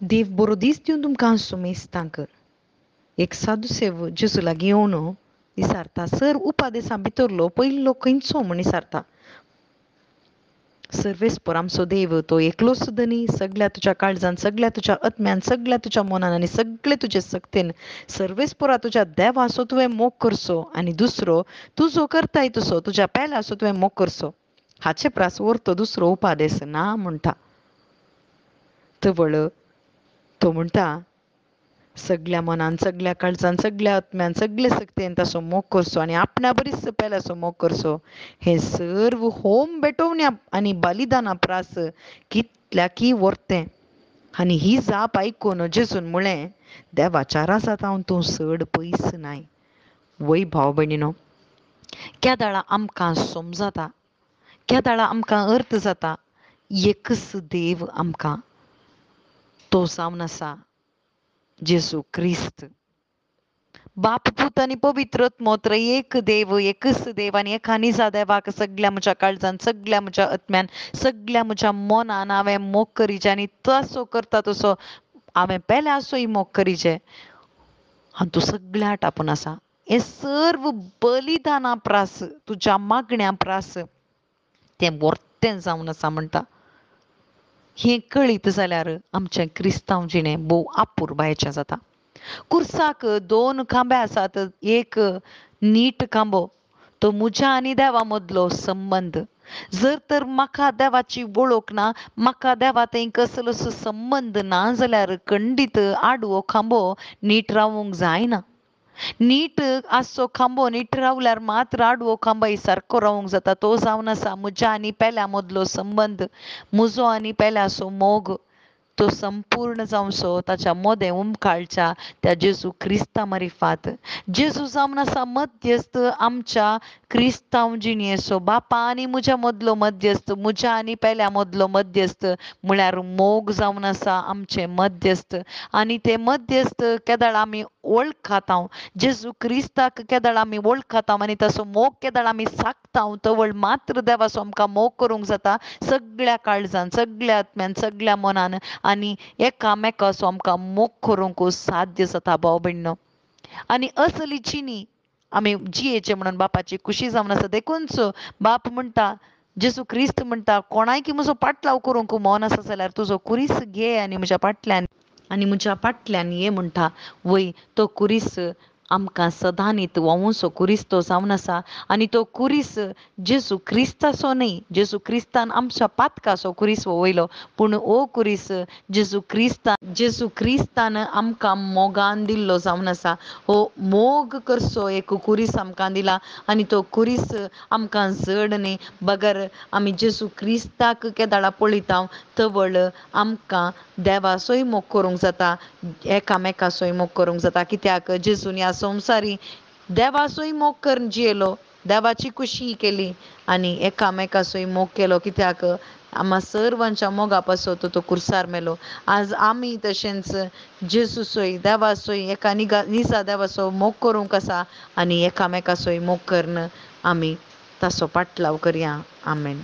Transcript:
देव बरो दीस दिवन तुमकां हांसूं मेजतां कर. एक सादू सेव जेजू लागीं येवन विचारता, सर उपादेसां भितरलो पयलो खंयचो म्हूण विचारता. सर्वेस्पर आमचो देव तो एकलो सुद्दां न्ही, सगळ्या तुज्या काळजान, सगळ्या तुज्या आत्म्यान, सगळ्या तुज्या मनान आनी सगळे तुजे सक्तीन सर्वेस्परा तुज्या देवाचो तुवें मोग करचो आनी दुसरो तूं जो करताय तसो तुज्या पेल्याचो तुवें मोग करचो. हाचे प्रास व्हरतो दुसरो उपादेस ना म्हणटा. तवळ तो म्हणटा, सगळ्या मनान, सगळ्या काळजान, सगळ्या आत्म्यान, सगळे सक्तीन ताचो मोग करचो आनी आपणा बरीच पेल्याचो मोग करचो. हें सर्व होम पेटोवण्या आनी बलिदाना प्रास कितल्याकी वर्तें. आनी ही जाप आयकून जेजून म्हळें, देवाच्या रासांत हांव तूं चड पयस नाय. वय भाव भयणीनो, केदाळा आमकां समजता, केदाळा आमकां अर्थ जाता, एकच देव आमकां तो जावन आसा, जेजू क्रिस्त. बाप पूत आनी पवित्र आत्मो एक देव, एकच देव आनी एका निजा देवाक सगळ्या म्हज्या काळजान, सगळ्या म्हज्या आत्म्यान, सगळ्या म्हज्या मनान हांवें मोग करीचें आनी तसो करता तसो हांवें पेल्याचोय मोग करीचें. आनी तूं सगळ्या टापून आसा. हें सर्व बलिदाना प्रास, तुज्या मागण्या प्रास तें वर्तें जावन आसा म्हणटा. हें कळीत जाल्यार आमचें क्रिस्तांव जिणें भोव आपुरबायेचें जाता. कुर्साक दोन खांबे आसात. एक नीट खांबो तो म्हज्या आनी देवा मदलो संबंद. जर तर म्हाका देवाची वळख ना, म्हाका देवा थंय कसलोच संबंद ना जाल्यार खंडीत आडवो खांबो नीट रावूंक जायना. नीट आसचो खांबो नीट रावल्यार मात्र आडवो खांबोय सारको रावूंक जाता. तो जावन आसा म्हज्या आनी पेल्या मदलो संबंद, म्हजो आनी पेल्याचो मोग. तो संपूर्ण जावचो ताच्या मोदें उमकाळच्या त्या जेजू क्रिस्ता मारिफात. जेजू जावन आसा मध्यस्थ आमच्या क्रिस्तांव जिणेचो, बापा आनी म्हज्या मदलो मध्यस्थ, म्हज्या आनी पेल्या मदलो मध्यस्थ, म्हळ्यार मोग जावन आसा आमचें मध्यस्थ. आनी ते मध्यस्थ केदाळ आमी वळखाताव, जेजू क्रिस्ताक केदाळ आमी वळखाताव आनी ताचो मोग केदाळ आमी सागताव, तवळ मात्र देवाचो आमकां मोग करूंक जाता सगळ्या काळजान, सगळ्या आत्म्यान, सगळ्या मनान आनी एकामेकाचो आमकां मोग करूंक साध्य जाता भाव भयणीनो. आनी असलीची न्ही आमी जियेचे म्हणून बापाची खुशी जावन आसा. देखूनच बाप म्हणटा, जेजू क्रिस्त म्हणटा, कोणायकी म्हजो पाटलाव करूंक मोन आसा जाल्यार तुजो कुरीस घे आनी म्हज्या फाटल्यान ये म्हणटा. वय तो कुरीस आमकां सदां न्हीत वोवूंचो कुरीस तो जावन आसा. आनी तो कुरीस जेजू क्रिस्ताचो न्ही, जेजू क्रिस्तान आमच्या पातकाचो कुरीस वोवयलो, पूण हो कुरीस जेजू क्रिस्तान आमकां मोगान दिल्लो जावन आसा. हो मोग करचो एक कुरीस आमकां दिला आनी तो कुरीस आमकां जड न्ही. बगर आमी जेजू क्रिस्ताक केदाळा पळयताव तवळ आमकां देवाचोय मोग करूंक जाता, एकामेकाचोय मोग करूंक जाता. कित्याक जेजून ह्या संवसारी देवाचोय मोग करून जियेलो, देवाची कुशी केली आनी एकामेकाचोय मोग केलो. कित्याक आम्हा सर्वांच्या मोगा पासो तो कुर्सार मेलो. आज आमी तशेंच जेजूचोय देवाचोय एका निजा देवाचो मोग करूंक आसा आनी एकामेकाचोय मोग करून आमी ताचो पाटलाव करया. आमेन.